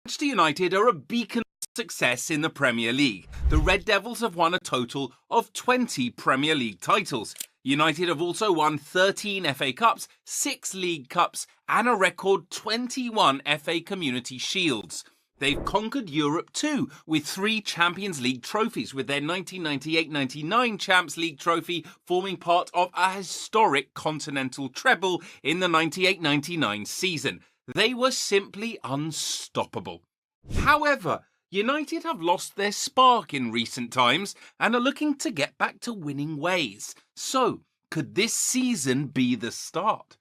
Manchester United are a beacon of success in the Premier League. The Red Devils have won a total of 20 Premier League titles. United have also won 13 FA Cups, 6 League Cups and a record 21 FA Community Shields. They've conquered Europe too, with 3 Champions League trophies, with their 1998-99 Champions League trophy forming part of a historic continental treble in the 98-99 season. They were simply unstoppable. However, United have lost their spark in recent times and are looking to get back to winning ways. So, could this season be the start?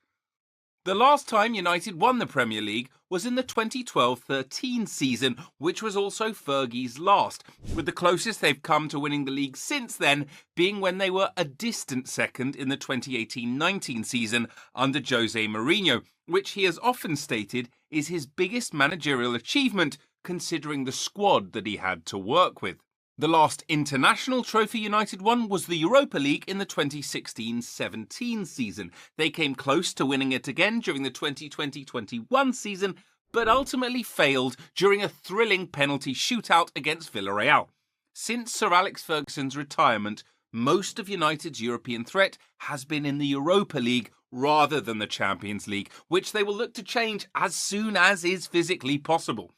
The last time United won the Premier League was in the 2012-13 season, which was also Fergie's last, with the closest they've come to winning the league since then being when they were a distant second in the 2018-19 season under Jose Mourinho, which he has often stated is his biggest managerial achievement considering the squad that he had to work with. The last international trophy United won was the Europa League in the 2016-17 season. They came close to winning it again during the 2020-21 season, but ultimately failed during a thrilling penalty shootout against Villarreal. Since Sir Alex Ferguson's retirement, most of United's European threat has been in the Europa League rather than the Champions League, which they will look to change as soon as is physically possible.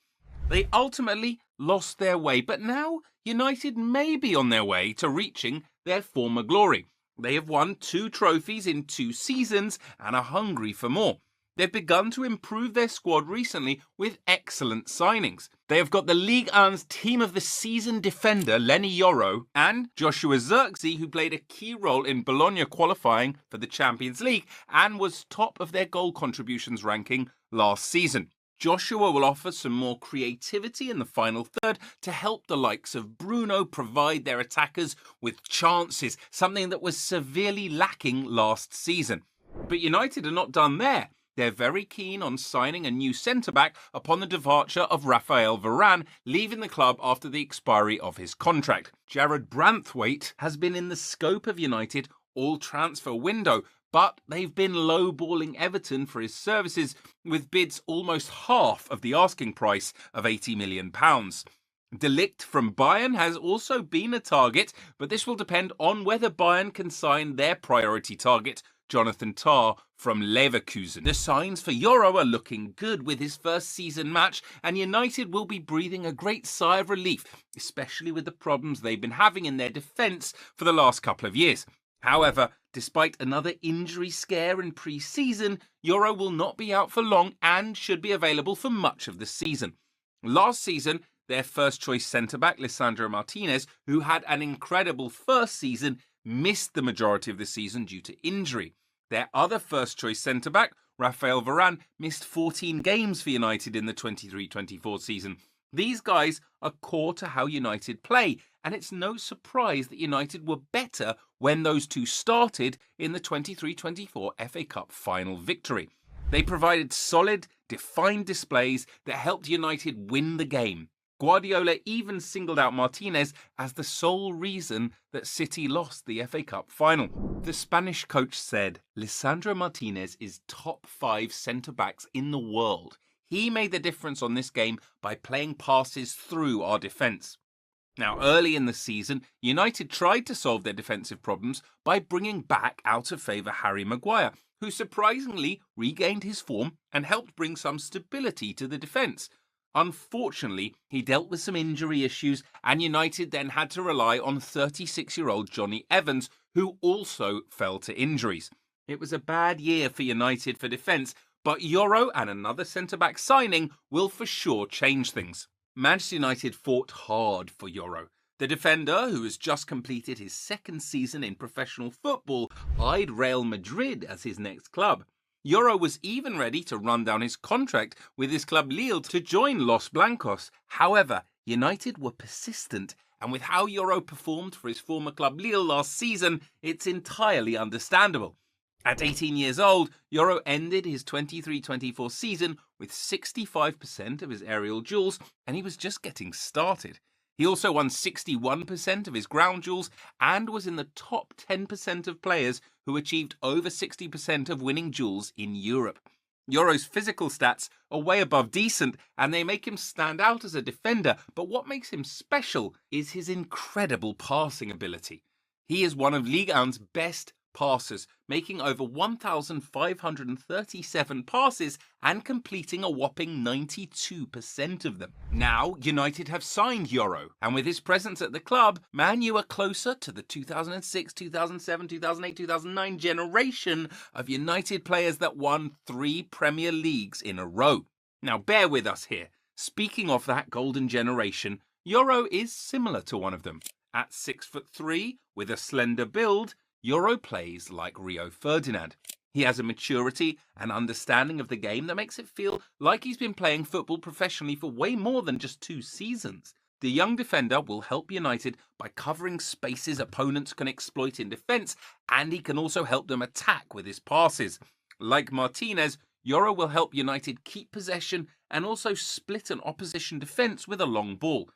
They ultimately lost their way, but now United may be on their way to reaching their former glory. They have won 2 trophies in 2 seasons and are hungry for more. They've begun to improve their squad recently with excellent signings. They have got the Ligue 1's Team of the Season defender Lenny Yoro and Joshua Zirkzee, who played a key role in Bologna qualifying for the Champions League and was top of their goal contributions ranking last season. Joshua will offer some more creativity in the final third to help the likes of Bruno provide their attackers with chances, something that was severely lacking last season. But United are not done there. They're very keen on signing a new centre-back upon the departure of Raphael Varane, leaving the club after the expiry of his contract. Jared Branthwaite has been in the scope of United all transfer window, but they've been lowballing Everton for his services with bids almost half of the asking price of £80 million. De Ligt from Bayern has also been a target, but this will depend on whether Bayern can sign their priority target, Jonathan Tah from Leverkusen. The signs for Yoro are looking good with his first season match, and United will be breathing a great sigh of relief, especially with the problems they've been having in their defence for the last couple of years. However, despite another injury scare in pre-season, Yoro will not be out for long and should be available for much of the season. Last season, their first-choice centre-back, Lisandro Martinez, who had an incredible first season, missed the majority of the season due to injury. Their other first-choice centre-back, Raphael Varane, missed 14 games for United in the 23-24 season. These guys are core to how United play, and it's no surprise that United were better when those two started in the 23-24 FA Cup final victory. They provided solid, defined displays that helped United win the game. Guardiola even singled out Martinez as the sole reason that City lost the FA Cup final. The Spanish coach said, "Lisandro Martinez is top 5 centre-backs in the world. He made the difference on this game by playing passes through our defence." Now, early in the season, United tried to solve their defensive problems by bringing back out of favour Harry Maguire, who surprisingly regained his form and helped bring some stability to the defence. Unfortunately, he dealt with some injury issues, and United then had to rely on 36-year-old Johnny Evans, who also fell to injuries. It was a bad year for United for defence, but Yoro and another centre-back signing will for sure change things. Manchester United fought hard for Yoro. The defender, who has just completed his second season in professional football, eyed Real Madrid as his next club. Yoro was even ready to run down his contract with his club Lille to join Los Blancos. However, United were persistent, and with how Yoro performed for his former club Lille last season, it's entirely understandable. At 18 years old, Yoro ended his 23-24 season with 65% of his aerial duels, and he was just getting started. He also won 61% of his ground duels and was in the top 10% of players who achieved over 60% of winning duels in Europe. Yoro's physical stats are way above decent and they make him stand out as a defender, but what makes him special is his incredible passing ability. He is one of Ligue 1's best passers, making over 1,537 passes and completing a whopping 92% of them. Now, United have signed Yoro, and with his presence at the club, Man U are closer to the 2006, 2007, 2008, 2009 generation of United players that won 3 Premier Leagues in a row. Now, bear with us here. Speaking of that golden generation, Yoro is similar to one of them. At 6'3", with a slender build, Yoro plays like Rio Ferdinand. He has a maturity and understanding of the game that makes it feel like he's been playing football professionally for way more than just 2 seasons. The young defender will help United by covering spaces opponents can exploit in defence, and he can also help them attack with his passes. Like Martinez, Yoro will help United keep possession and also split an opposition defence with a long ball.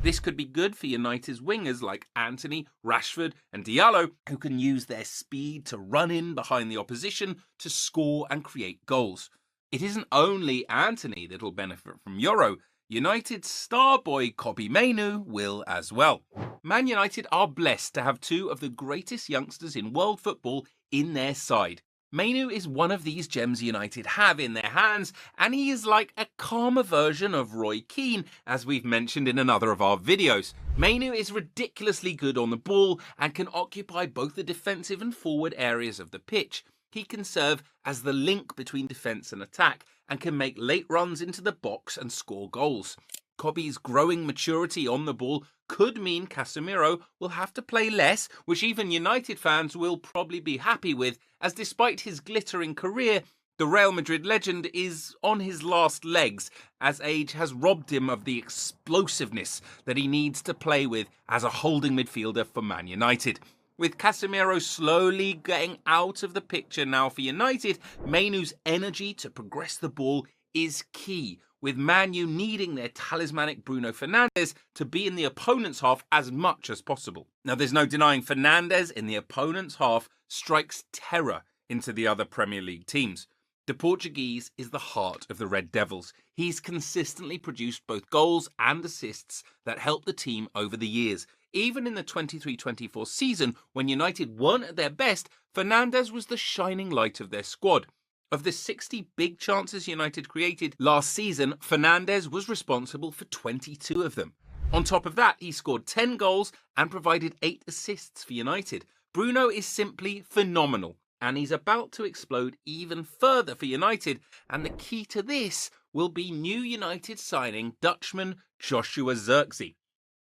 This could be good for United's wingers like Antony, Rashford and Diallo, who can use their speed to run in behind the opposition to score and create goals. It isn't only Antony that'll benefit from Yoro. United's star boy Kobbie Mainoo will as well. Man United are blessed to have 2 of the greatest youngsters in world football in their side. Mainoo is one of these gems United have in their hands, and he is like a calmer version of Roy Keane, as we've mentioned in another of our videos. Mainoo is ridiculously good on the ball and can occupy both the defensive and forward areas of the pitch. He can serve as the link between defence and attack, and can make late runs into the box and score goals. Kobbie's growing maturity on the ball could mean Casemiro will have to play less, which even United fans will probably be happy with, as despite his glittering career, the Real Madrid legend is on his last legs, as age has robbed him of the explosiveness that he needs to play with as a holding midfielder for Man United. With Casemiro slowly getting out of the picture now for United, Mainoo's energy to progress the ball is key, with Man U needing their talismanic Bruno Fernandes to be in the opponent's half as much as possible. Now, there's no denying Fernandes in the opponent's half strikes terror into the other Premier League teams. The Portuguese is the heart of the Red Devils. He's consistently produced both goals and assists that help the team over the years. Even in the 23-24 season, when United weren't at their best, Fernandes was the shining light of their squad. Of the 60 big chances United created last season, Fernandes was responsible for 22 of them. On top of that, he scored 10 goals and provided 8 assists for United. Bruno is simply phenomenal, and he's about to explode even further for United, and the key to this will be new United signing Dutchman Joshua Zirkzee.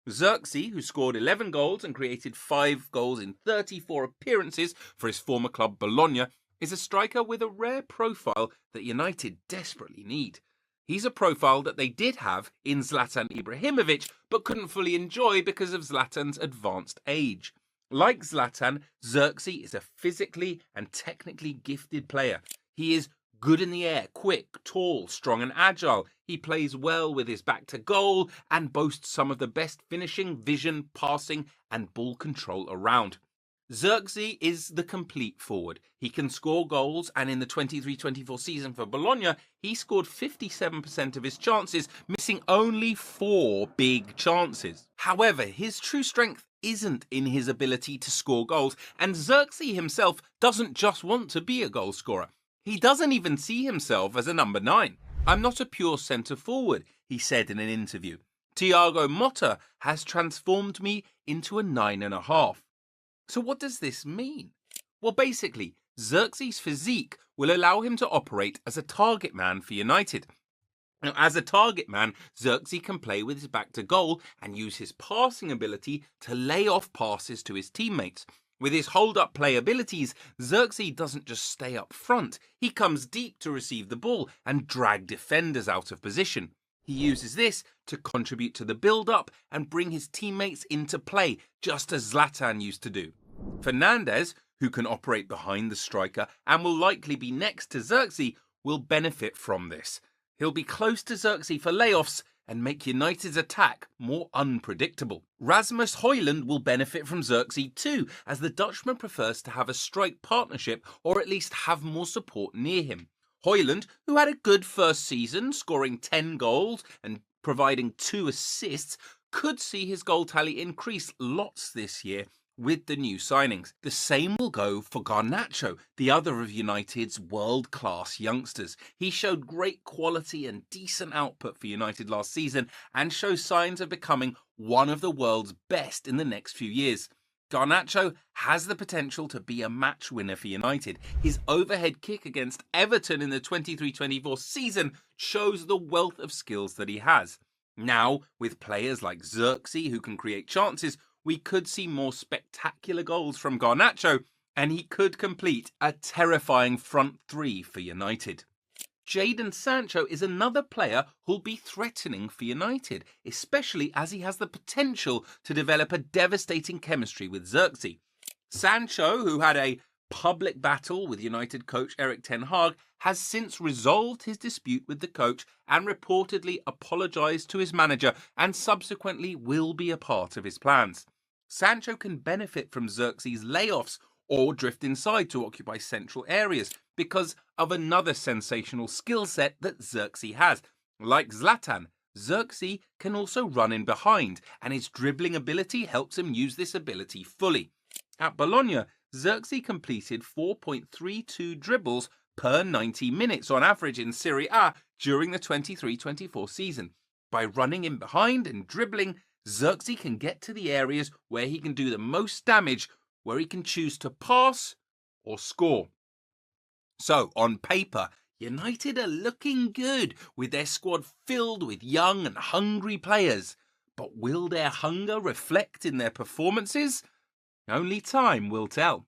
Zirkzee, who scored 11 goals and created 5 goals in 34 appearances for his former club Bologna, is a striker with a rare profile that United desperately need. He's a profile that they did have in Zlatan Ibrahimovic, but couldn't fully enjoy because of Zlatan's advanced age. Like Zlatan, Zirkzee is a physically and technically gifted player. He is good in the air, quick, tall, strong and agile. He plays well with his back to goal and boasts some of the best finishing, vision, passing and ball control around. Zirkzee is the complete forward. He can score goals, and in the 23-24 season for Bologna, he scored 57% of his chances, missing only 4 big chances. However, his true strength isn't in his ability to score goals, and Zirkzee himself doesn't just want to be a goal scorer. He doesn't even see himself as a number 9. "I'm not a pure centre forward," he said in an interview. "Thiago Motta has transformed me into a 9.5. So what does this mean? Well, basically, Zirkzee's physique will allow him to operate as a target man for United. Now, as a target man, Zirkzee can play with his back to goal and use his passing ability to lay off passes to his teammates. With his hold-up play abilities, Zirkzee doesn't just stay up front, he comes deep to receive the ball and drag defenders out of position. He uses this to contribute to the build-up and bring his teammates into play, just as Zlatan used to do. Fernandes, who can operate behind the striker and will likely be next to Zirkzee, will benefit from this. He'll be close to Zirkzee for layoffs and make United's attack more unpredictable. Rasmus Højlund will benefit from Zirkzee too, as the Dutchman prefers to have a strike partnership or at least have more support near him. Højlund, who had a good first season, scoring 10 goals and providing 2 assists, could see his goal tally increase lots this year with the new signings. The same will go for Garnacho, the other of United's world-class youngsters. He showed great quality and decent output for United last season and shows signs of becoming one of the world's best in the next few years. Garnacho has the potential to be a match winner for United. His overhead kick against Everton in the 23-24 season shows the wealth of skills that he has. Now, with players like Xerxes who can create chances, we could see more spectacular goals from Garnacho, and he could complete a terrifying front three for United. Jadon Sancho is another player who'll be threatening for United, especially as he has the potential to develop a devastating chemistry with Xerxes. Sancho, who had a public battle with United coach Erik ten Hag, has since resolved his dispute with the coach and reportedly apologised to his manager and subsequently will be a part of his plans. Sancho can benefit from Xerxes' layoffs or drift inside to occupy central areas because of another sensational skill set that Xerxes has. Like Zlatan, Xerxes can also run in behind, and his dribbling ability helps him use this ability fully. At Bologna, Xerxes completed 4.32 dribbles per 90 minutes on average in Serie A during the 23-24 season. By running in behind and dribbling, Xerxes can get to the areas where he can do the most damage, where he can choose to pass or score. So, on paper, United are looking good with their squad filled with young and hungry players. But will their hunger reflect in their performances? Only time will tell.